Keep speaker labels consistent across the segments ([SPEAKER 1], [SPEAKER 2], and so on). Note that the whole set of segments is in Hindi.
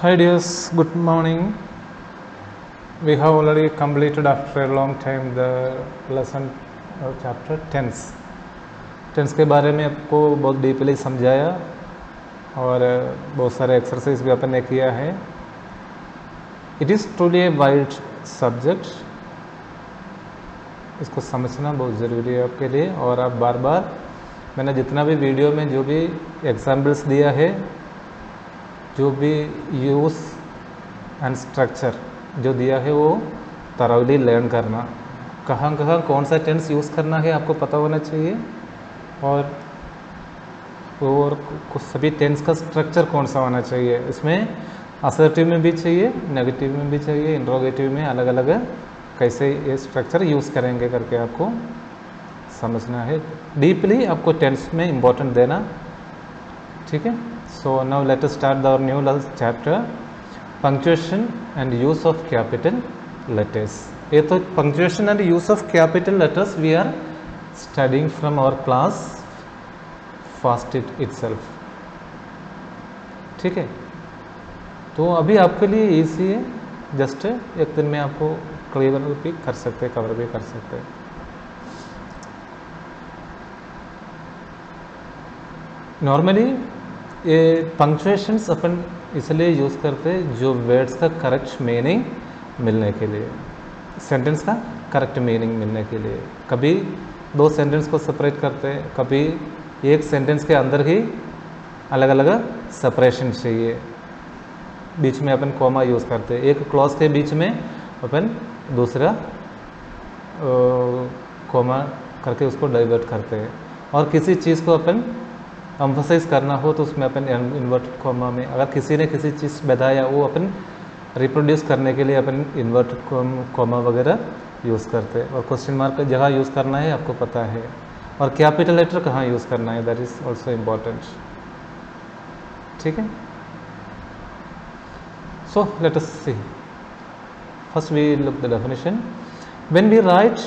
[SPEAKER 1] Hi dears, good morning. We have already completed after a long time the lesson of chapter tense. Tense के बारे में आपको बहुत डीपली समझाया और बहुत सारे एक्सरसाइज भी अपन ने किया है. It is truly a wide subject. इसको समझना बहुत ज़रूरी है आपके लिए. और आप बार बार मैंने जितना भी वीडियो में जो भी एग्जाम्पल्स दिया है, जो भी यूज़ एंड स्ट्रक्चर जो दिया है वो thoroughly लर्न करना. कहाँ कहाँ कौन सा टेंस यूज़ करना है आपको पता होना चाहिए. और सभी टेंस का स्ट्रक्चर कौन सा होना चाहिए. इसमें असर्टिव में भी चाहिए, नेगेटिव में भी चाहिए, इंट्रोगेटिव में अलग अलग कैसे ये स्ट्रक्चर यूज़ करेंगे करके आपको समझना है. डीपली आपको टेंस में इम्पोर्टेंट देना. ठीक है. So now let us start our new chapter, punctuation and use of capital letters. ये तो punctuation and use of capital letters we are studying from our class first itself. ठीक है. तो अभी आपके लिए इजी है. जस्ट एक दिन में आपको क्लियर भी कर सकते हैं, कवर भी कर सकते हैं. नॉर्मली ये पंक्चुएशंस अपन इसलिए यूज़ करते हैं जो वर्ड्स का करेक्ट मीनिंग मिलने के लिए, सेंटेंस का करेक्ट मीनिंग मिलने के लिए. कभी दो सेंटेंस को सेपरेट करते हैं, कभी एक सेंटेंस के अंदर ही अलग अलग सेपरेशन चाहिए. बीच में अपन कॉमा यूज़ करते हैं. एक क्लॉज के बीच में अपन दूसरा कॉमा करके उसको डाइवर्ट करते हैं. और किसी चीज़ को अपन एम्फसाइज करना हो तो उसमें अपन इन्वर्टेड कॉमा में, अगर किसी ने किसी चीज़ बताया वो अपन रिप्रोड्यूस करने के लिए अपन इन्वर्टेड कॉमा वगैरह यूज़ करते हैं. और क्वेश्चन मार्क जगह यूज़ करना है आपको पता है. और कैपिटल लेटर कहाँ यूज़ करना है, दैट इज़ ऑल्सो इम्पॉर्टेंट. ठीक है. So let us see. First we look the definition. When we write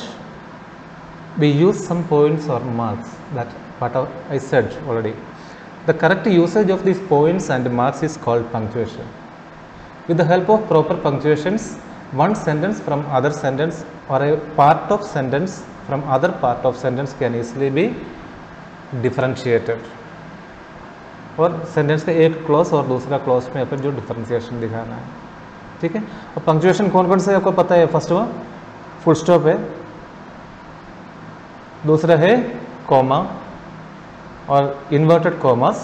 [SPEAKER 1] we use some points or marks, that what I said already. The correct usage of these points and marks is called punctuation. With the help of proper punctuations, one sentence from other sentence or a part of sentence from other part of sentence can easily be differentiated. और सेंटेंस का एक क्लॉज और दूसरा क्लॉज में अपन जो डिफरेंशिएशन दिखाना है. ठीक है. और पंक्चुएशन कौन कौन से आपको पता है. फर्स्ट वन फुल स्टॉप है, दूसरा है कॉमा और इन्वर्टेड कॉमास.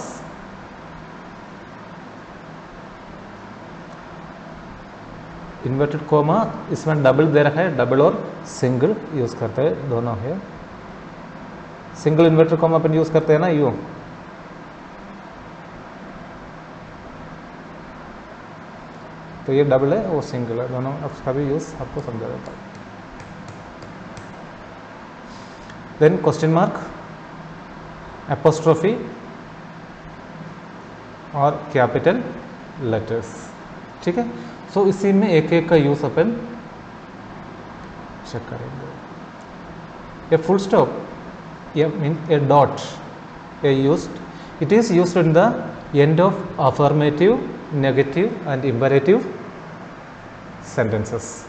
[SPEAKER 1] इन्वर्टेड कॉमा इसमें डबल दे रखा है, डबल और सिंगल यूज करते हैं, दोनों है. सिंगल इन्वर्टेड कॉमा अपन यूज करते हैं ना, यू. तो ये डबल है, वो सिंगल है, दोनों उसका भी यूज आपको समझा देता है. देन क्वेश्चन मार्क, एपोस्ट्रोफी और कैपिटल लेटर्स. ठीक है. सो इसी में एक एक का यूज अपन चेक करेंगे. A full stop, a dot, a used, it is used in the end of affirmative, negative and imperative sentences.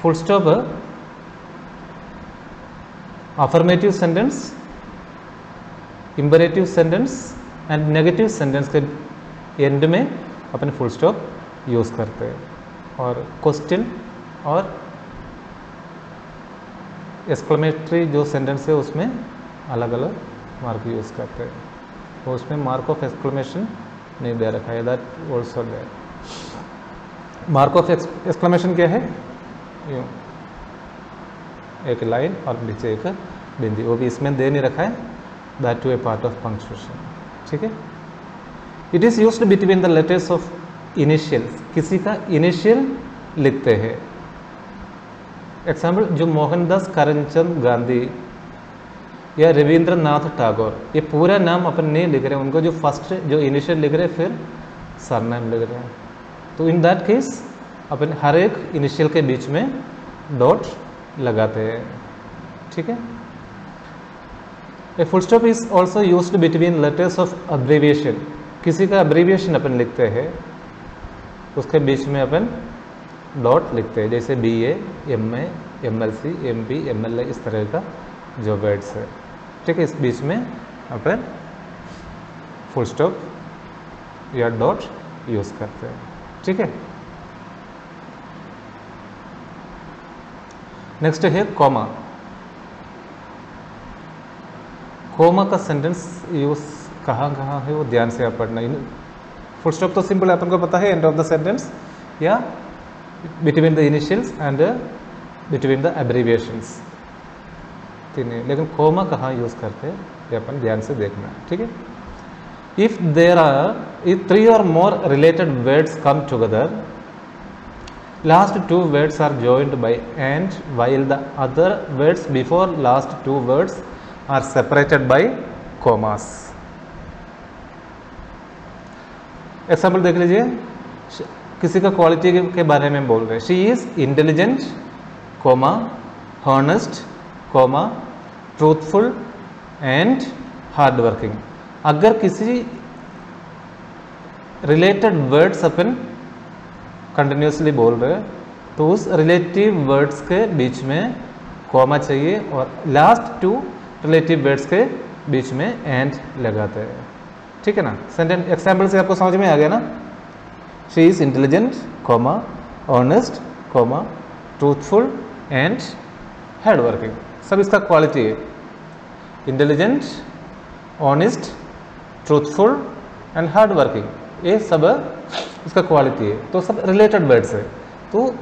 [SPEAKER 1] Full stop affirmative sentence, imperative sentence and negative sentence के एंड में अपन फुल स्टॉप यूज़ करते हैं. और क्वेश्चन और एक्सक्लेमेटरी जो सेंटेंस है उसमें अलग अलग मार्क यूज़ करते हैं. तो उसमें मार्क ऑफ एक्सक्लेमेशन नहीं दे रखा है, that also there. Mark of exclamation क्या है, यूँ एक लाइन और नीचे एक बिंदी, वो भी इसमें दे नहीं रखा है. That too a part of punctuation. ठीक है. It is used between the letters of initials. किसी का इनिशियल लिखते हैं. एग्जाम्पल, जो मोहनदास करमचंद गांधी या रविंद्रनाथ टैगोर, ये पूरा नाम अपन नहीं लिख रहे हैं, उनको जो फर्स्ट जो इनिशियल लिख रहे हैं फिर सरनेम लिख रहे हैं. तो इन दैट केस अपन हर एक इनिशियल के बीच में डॉट लगाते हैं. ठीक है. A full stop is also used between letters of abbreviation. किसी का अब्रीविएशन अपन लिखते हैं उसके बीच में अपन डॉट लिखते हैं, जैसे BA, MA, MLC, MP, MLA, इस तरह का जो वर्ड्स है, ठीक है। इस बीच में अपन फुल स्टॉप या डॉट यूज करते हैं, ठीक है। नेक्स्ट है कॉमा। कॉमा का सेंटेंस यूज कहाँ कहाँ है वो ध्यान से आप पढ़ना। फुल स्टॉप तो सिंपल है, अपन को पता है, एंड ऑफ द सेंटेंस या between the initials and between the abbreviations, ठीक है। लेकिन कॉमा कहाँ यूज करते हैं ये अपन ध्यान से देखना, ठीक है। If there are if 3 or more related words come together, last 2 words are joined by and, while the other words before last 2 words are separated by commas. Example देख लीजिए, किसी का क्वालिटी के बारे में बोल रहे हैं, she is intelligent, comma, honest, comma, truthful and hard working. अगर किसी रिलेटेड वर्ड्स अपन कंटिन्यूसली बोल रहे हैं तो उस रिलेटिव वर्ड्स के बीच में कॉमा चाहिए और लास्ट 2 रिलेटिव वर्ड्स के बीच में एंड लगाते हैं, ठीक है ना। सेंटेंस एग्जाम्पल से आपको समझ में आ गया ना। She is intelligent, comma, honest, comma, truthful and hard working, सब इसका क्वालिटी है। Intelligent, honest, truthful and hard working, ये सब इसका क्वालिटी है। तो सब रिलेटेड वर्ड्स है, तो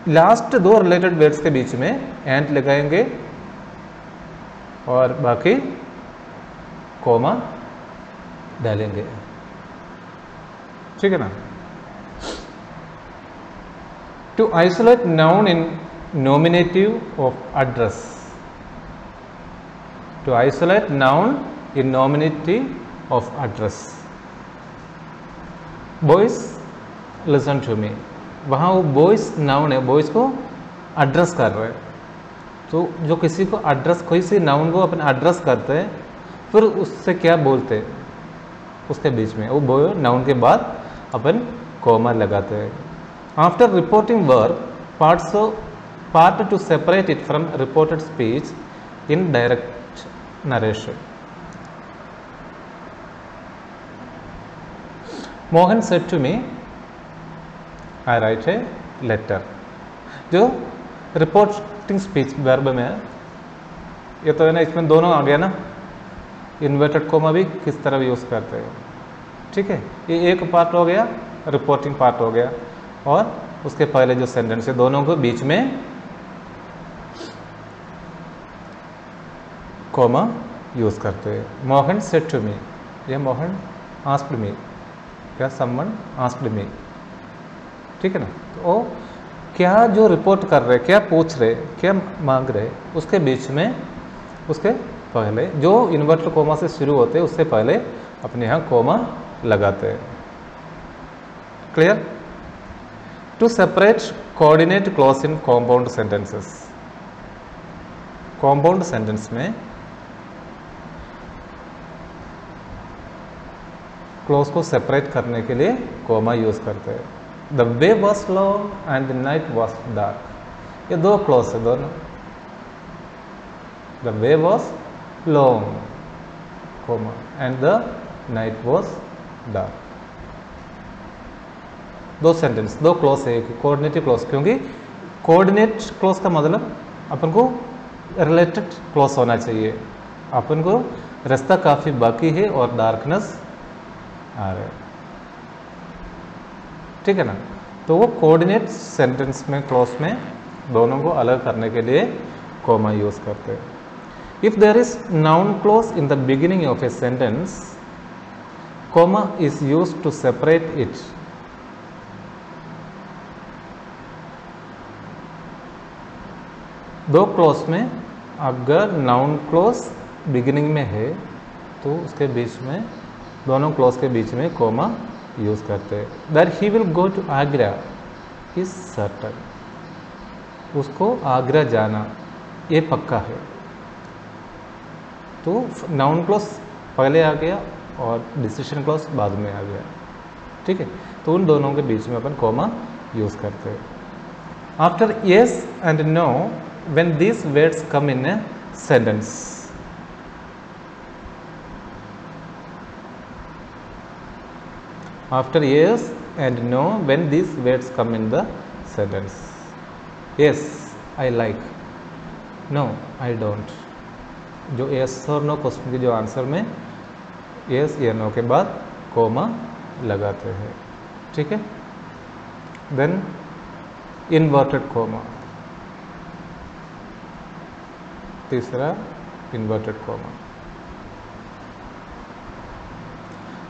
[SPEAKER 1] लास्ट 2 रिलेटेड वर्ड्स के बीच में एंड लगाएंगे और बाकी कॉमा डालेंगे, ठीक है ना। To isolate noun in nominative of address, to isolate noun in nominative of address. Boys, listen to me. वहाँ वो boys नाउन है, boys को एड्रेस कर रहे हैं, तो जो किसी को एड्रेस, कोई सी नाउन को अपन एड्रेस करते हैं, फिर उससे क्या बोलते हैं, उसके बीच में वो बॉय नाउन के बाद अपन कॉमा लगाते हैं। After reporting verb part to separate it from reported speech in direct narration. Mohan said to me I write a letter. जो रिपोर्टिंग स्पीच वर्ब में है, ये तो है ना, इसमें दोनों आ गया ना, इन्वर्टेड कोमा भी किस तरह यूज करते हैं, ठीक है। ये एक पार्ट हो गया, रिपोर्टिंग पार्ट हो गया, और उसके पहले जो सेंटेंस है दोनों को बीच में कोमा यूज करते हैं। मोहन सेड टू मी, ये मोहन आस्क्ड मी या समवन आस्क्ड मी, ठीक है ना। तो क्या जो रिपोर्ट कर रहे, क्या पूछ रहे, क्या मांग रहे, उसके बीच में, उसके पहले जो इन्वर्टेड कोमा से शुरू होते हैं उससे पहले अपने यहाँ कोमा लगाते हैं। Clear? To separate coordinate clause in compound sentences. Compound sentence में क्लॉज को सेपरेट करने के लिए कोमा यूज करते हैं। The way was long and the night was dark, ये 2 क्लॉज है दोनों। The way was long comma and the night was dark, 2 sentence, 2 clause है, कोऑर्डिनेटिव क्लॉज, क्योंकि कोऑर्डिनेट क्लॉज का मतलब अपन को रिलेटेड क्लॉज होना चाहिए। अपन को रास्ता काफी बाकी है और डार्कनेस आ रहा है, ठीक है ना। तो वो कोऑर्डिनेट सेंटेंस में, क्लॉज में, दोनों को अलग करने के लिए कोमा यूज करते हैं। If there is noun clause in the beginning of a sentence, comma is used to separate it. दो क्लॉज में अगर नाउन क्लॉज बिगिनिंग में है तो उसके बीच में, दोनों क्लॉज के बीच में कोमा यूज करते हैं। That he will go to Agra is certain, उसको आगरा जाना ये पक्का है। तो नाउन क्लॉज पहले आ गया और डिसीजन क्लॉज बाद में आ गया, ठीक है, तो उन दोनों के बीच में अपन कॉमा यूज करते हैं. After yes and no, when these words come in a sentence, after yes and no, when these words come in the sentence, yes I like, no I don't, जो yes और no क्वेश्चन के जो आंसर में yes या no के बाद कॉमा लगाते हैं. ठीक है, देन इन्वर्टेड कॉमा, तीसरा inverted comma.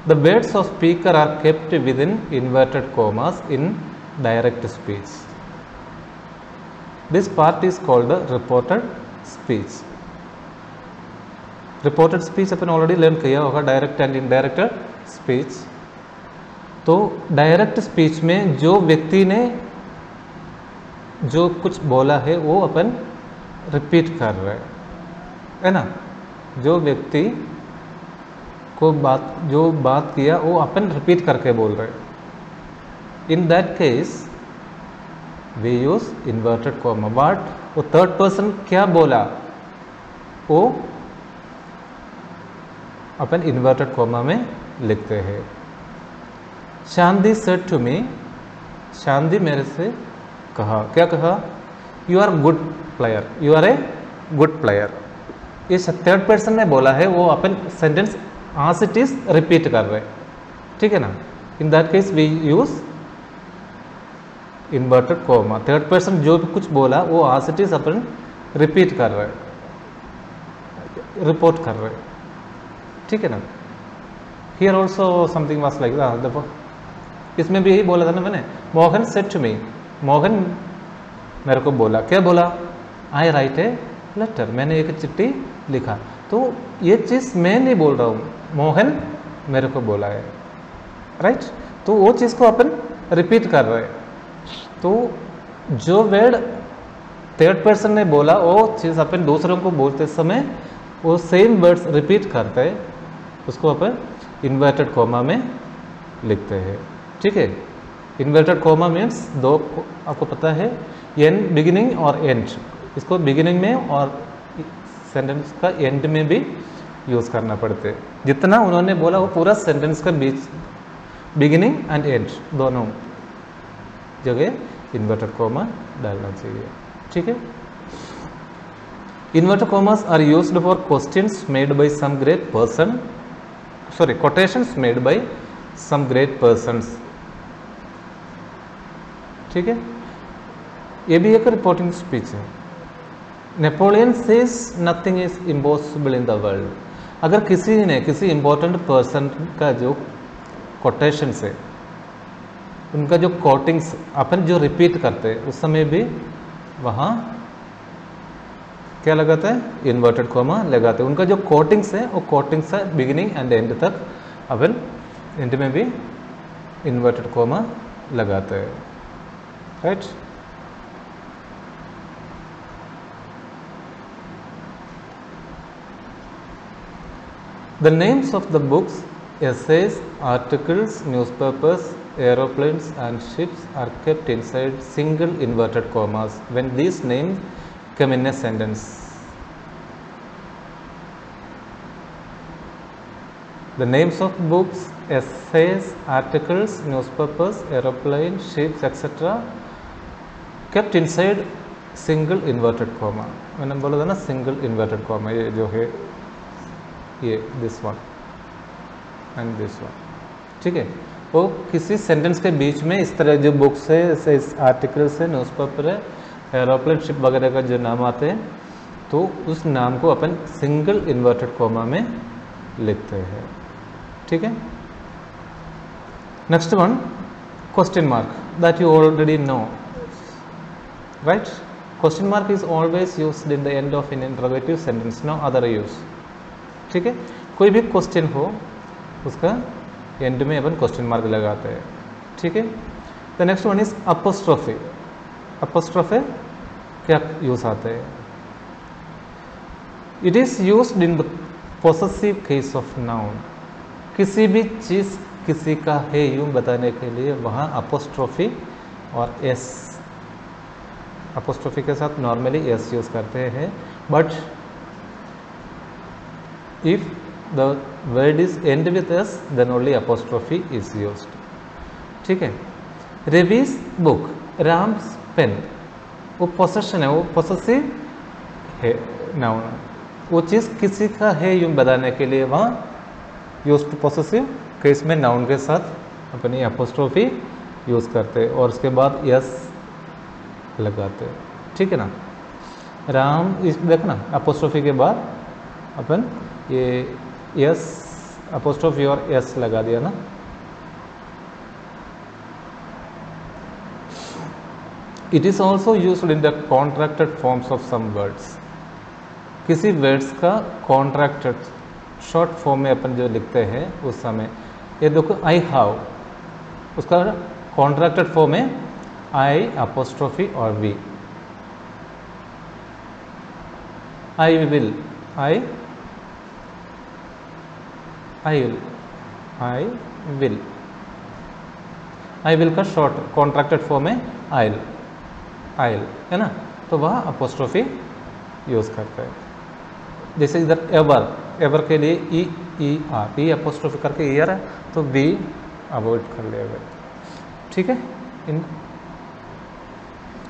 [SPEAKER 1] The words of speaker are kept within inverted commas in direct speech. This part is called the reported speech. Reported speech upon already learn किया होगा, डायरेक्ट एंड इनडायरेक्ट स्पीच. तो डायरेक्ट स्पीच में जो व्यक्ति ने जो कुछ बोला है वो अपन रिपीट कर रहे हैं, है ना. जो व्यक्ति को जो बात किया वो अपन रिपीट करके बोल रहे हैं. In that case we use inverted comma. But वो थर्ड पर्सन क्या बोला वो अपन इन्वर्टेड कॉमा में लिखते हैं. शांति सेड टू मी, शांति मेरे से कहा, क्या कहा, you are good player, you are a good player. ये थर्ड पर्सन ने बोला है, वो अपन sentence as it is repeat कर रहे, ठीक है ना. In that case we use inverted comma. Third person जो भी कुछ बोला वो as it is अपन रिपीट कर रहे, रिपोर्ट कर रहे, ठीक है ना. Here also something was like देखो, इसमें भी यही बोला था ना मैंने, Mohan said to me, Mohan मेरे को बोला, क्या बोला, आई राइट ए लेटर, मैंने एक चिट्ठी लिखा. तो ये चीज़ मैं नहीं बोल रहा हूँ, मोहन मेरे को बोला है, राइट. तो वो चीज़ को अपन रिपीट कर रहे हैं. तो जो वर्ड थर्ड पर्सन ने बोला वो चीज़ अपन दूसरों को बोलते समय वो सेम वर्ड्स रिपीट करते हैं, उसको अपन इन्वर्टेड कॉमा में लिखते हैं. ठीक है, इन्वर्टेड कॉमा मीन्स दो, आपको पता है, एन बिगिनिंग और एंड. इसको बिगिनिंग में और सेंटेंस का एंड में भी यूज करना पड़ते. जितना उन्होंने बोला वो पूरा सेंटेंस का बीच, बिगिनिंग एंड एंड दोनों जगह इन्वर्टेड कॉमा डालना चाहिए. ठीक है, inverted commas are used for questions made by some great person, sorry quotations made by some great persons. ठीक है, ये भी एक रिपोर्टिंग स्पीच है. Napoleon says nothing is impossible in the world. अगर किसी ने किसी इंपॉर्टेंट पर्सन का जो कोटेशंस है, उनका जो कोटिंग्स अपन जो रिपीट करते हैं उस समय भी वहाँ क्या लगाता है, इन्वर्टेड कॉमा लगाते हैं. उनका जो कोटिंग्स है वो कोटिंग्स है बिगिनिंग एंड एंड तक, अपन एंड में भी इन्वर्टेड कॉमा लगाते हैं, right. The names of the books, essays, articles, newspapers, aeroplanes and ships are kept inside single inverted commas when these names come in a sentence. The names of books, essays, articles, newspapers, aeroplanes, ships, etc. kept inside single inverted comma. मैंने बोला था ना सिंगल इन्वर्टेड कॉमा, ये जो है ये this one and this one. ठीक है, वो किसी सेंटेंस के बीच में इस तरह जो बुक्स है, आर्टिकल्स है, न्यूज़पेपर है, एरोप्लेन, शिप वगैरह का जो नाम आते हैं, तो उस नाम को अपन सिंगल इन्वर्टेड कॉमा में लिखते हैं. ठीक है, next one, question mark, that you already know, right. Question mark is always used in the end of an interrogative sentence, no other use. ठीक है, कोई भी क्वेश्चन हो उसका एंड में अपन क्वेश्चन मार्क लगाते हैं. ठीक है, the next one is apostrophe. Apostrophe क्या यूज आते हैं, it is used in the possessive case of noun. किसी भी चीज किसी का है यूं बताने के लिए वहाँ अपोस्ट्रोफी और एस, अपोस्ट्रोफी के साथ नॉर्मली एस यूज़ करते हैं, but if the word is end with S then only apostrophe is used. ठीक है। रवीज बुक, राम्स पेन, वो पोसेशन है, वो पोसेसिव है नाउन, वो चीज़ किसी का है यूं बताने के लिए वहाँ यूज्ड पोसेसिव केस में नाउन के साथ अपनी अपोस्ट्रोफी यूज़ करते हैं और उसके बाद यस लगाते हैं। ठीक है ना। राम इस देखना अपोस्ट्रोफी के बाद अपन ये यस अपोस्ट्रोफी और यस लगा दिया ना। It is also used in the contracted forms of some words, किसी वर्ड्स का कॉन्ट्रैक्टेड शॉर्ट फॉर्म में अपन जो लिखते हैं उस समय, ये देखो आई हैव, उसका कॉन्ट्रैक्टेड फॉर्म है आई अपोस्ट्रोफी और V. I will, I will, I will का शॉर्ट कॉन्ट्रैक्टेड फॉर्म है आइल, आइल है ना, तो वह अपोस्ट्रोफी यूज़ करते हैं। जैसे इधर एवर, एवर के लिए ई आर, ई अपोस्ट्रोफी करके ईयर है तो बी अवॉइड कर लिया। ठीक है। इन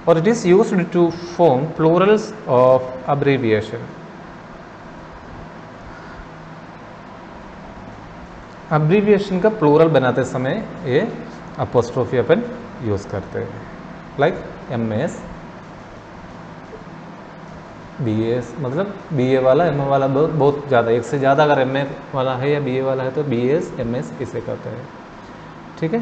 [SPEAKER 1] और it is used to form plurals of abbreviation. Abbreviation का प्लूरल बनाते समय ये अपोस्ट्रोफी अपन यूज करते हैं, लाइक MS, BS, मतलब BA वाला MA वाला बहुत ज़्यादा, एक से ज़्यादा अगर MA वाला है या BA वाला है तो BS MS इसे कहते हैं। ठीक है।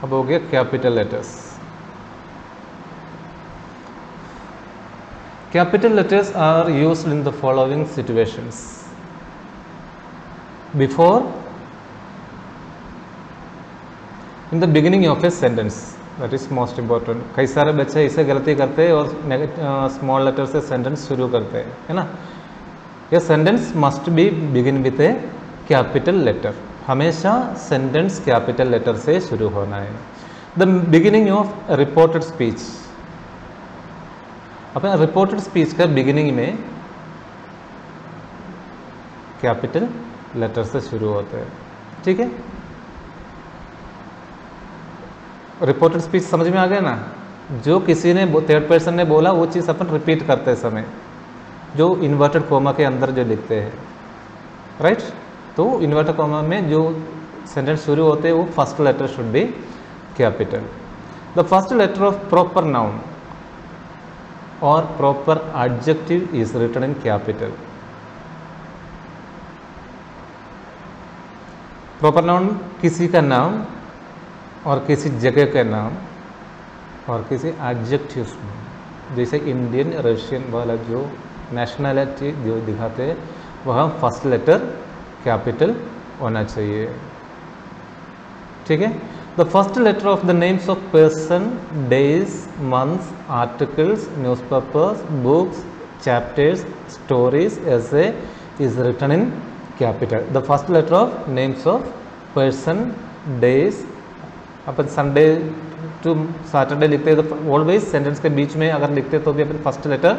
[SPEAKER 1] अब हो गया capital letters. Capital letters are used in the following situations. Before, in the beginning of a sentence, that is most important. कई सारे बच्चे इसे गलती करते हैं और स्मॉल लेटर से सेंटेंस शुरू करते हैं, है ना। ये sentence must be begin with a capital letter, हमेशा सेंटेंस कैपिटल लेटर से शुरू होना है। The beginning of reported speech, अपने रिपोर्टेड स्पीच का बिगिनिंग में कैपिटल लेटर से शुरू होते हैं। ठीक है। रिपोर्टेड स्पीच समझ में आ गया ना, जो किसी ने थर्ड पर्सन ने बोला वो चीज़ अपन रिपीट करते समय जो इन्वर्टेड कोमा के अंदर जो लिखते हैं, राइट। तो इन्वर्टेड कोमा में जो सेंटेंस शुरू होते हैं वो first letter should be capital. The first letter of proper noun और proper adjective is written in capital. Proper noun किसी का नाम और किसी जगह का नाम और किसी एडजेक्टिव्स में, जैसे इंडियन रशियन वाला जो नेशनैलिटी जो दिखाते हैं वह फर्स्ट लेटर कैपिटल होना चाहिए। ठीक है। The first letter of the names of person, days, months, articles, newspapers, books, chapters, stories, ऐसे is written in capital. The first letter of names of person, days, अपन संडे टू सैटरडे लिखते हैं तो ऑलवेज सेंटेंस के बीच में अगर लिखते हैं तो भी अपन फर्स्ट लेटर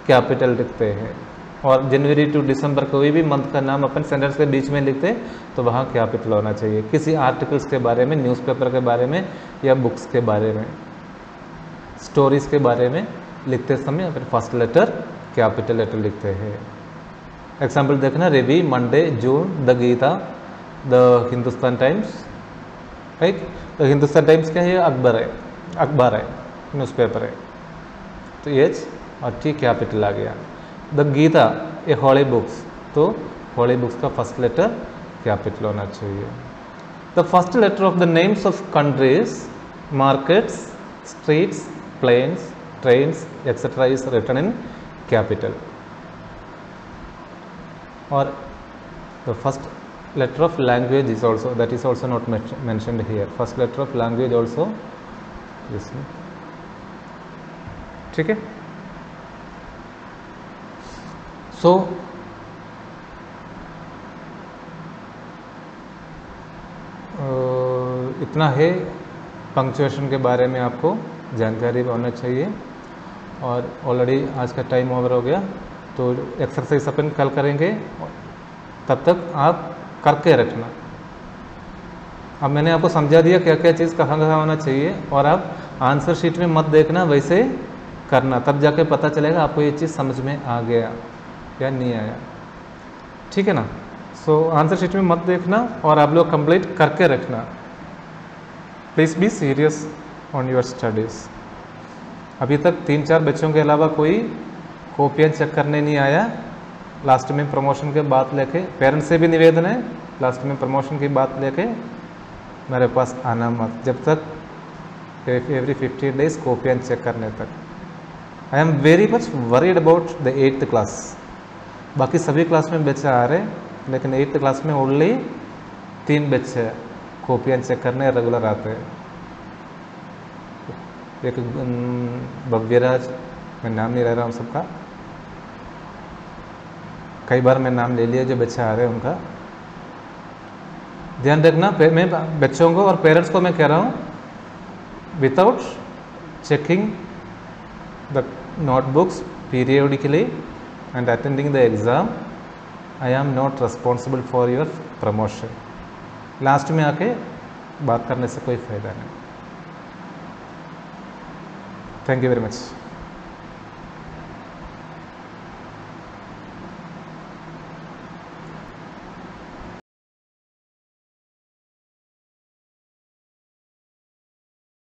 [SPEAKER 1] कैपिटल लिखते हैं। और जनवरी टू दिसंबर कोई भी मंथ का नाम अपन सेंटेंस के बीच में लिखते हैं तो वहाँ कैपिटल होना चाहिए। किसी आर्टिकल्स के बारे में, न्यूज़पेपर के बारे में या बुक्स के बारे में, स्टोरीज के बारे में लिखते समय अपन फर्स्ट लेटर कैपिटल लेटर लिखते हैं। एग्जाम्पल देखना, Ravi, Monday, June, the Gita, the Hindustan Times, right. तो हिंदुस्तान टाइम्स क्या है? अखबार है, अखबार है, न्यूज़पेपर है, तो एच और टी कैपिटल आ गया। The Gita a holy books, तो हॉली बुक्स का फर्स्ट लेटर कैपिटल होना चाहिए। The first letter of the names of countries, markets, streets, plains, trains etcetera is written in capital. और the first letter of language is also, that is also not mentioned here. First letter of language also this one. ठीक है। So इतना है पंक्चुएशन के बारे में आपको जानकारी होना चाहिए। और ऑलरेडी आज का टाइम ओवर हो गया, तो एक्सरसाइज अपन कल करेंगे, तब तक आप करके रखना। अब मैंने आपको समझा दिया क्या क्या चीज़ कहाँ कहाँ होना चाहिए, और आप आंसर शीट में मत देखना, वैसे करना, तब जाके पता चलेगा आपको ये चीज़ समझ में आ गया या नहीं आया। ठीक है ना? सो आंसर शीट में मत देखना और आप लोग कंप्लीट करके रखना। Please be serious on your studies. अभी तक 3-4 बच्चों के अलावा कोई कॉपियाँ चेक करने नहीं आया। लास्ट में प्रमोशन के बात लेके, पेरेंट्स से भी निवेदन है, लास्ट में प्रमोशन की बात लेके मेरे पास आना मत, जब तक एवरी 50 डेज कॉपियाँ चेक करने तक। I am very much worried about the 8th class. बाकी सभी क्लास में बच्चे आ रहे, लेकिन 8th क्लास में ओनली 3 बच्चे कॉपियाँ चेक करने रेगुलर आते हैं। एक भव्यराज, मैं नाम नहीं ले रहा हूँ सबका, कई बार मैं नाम ले लिया जो बच्चे आ रहे हैं उनका। ध्यान रखना, मैं बच्चों को और पेरेंट्स को मैं कह रहा हूँ, without checking the notebooks periodically and attending the exam, I am not responsible for your promotion. Last में आके बात करने से कोई फायदा नहीं। Thank you very much.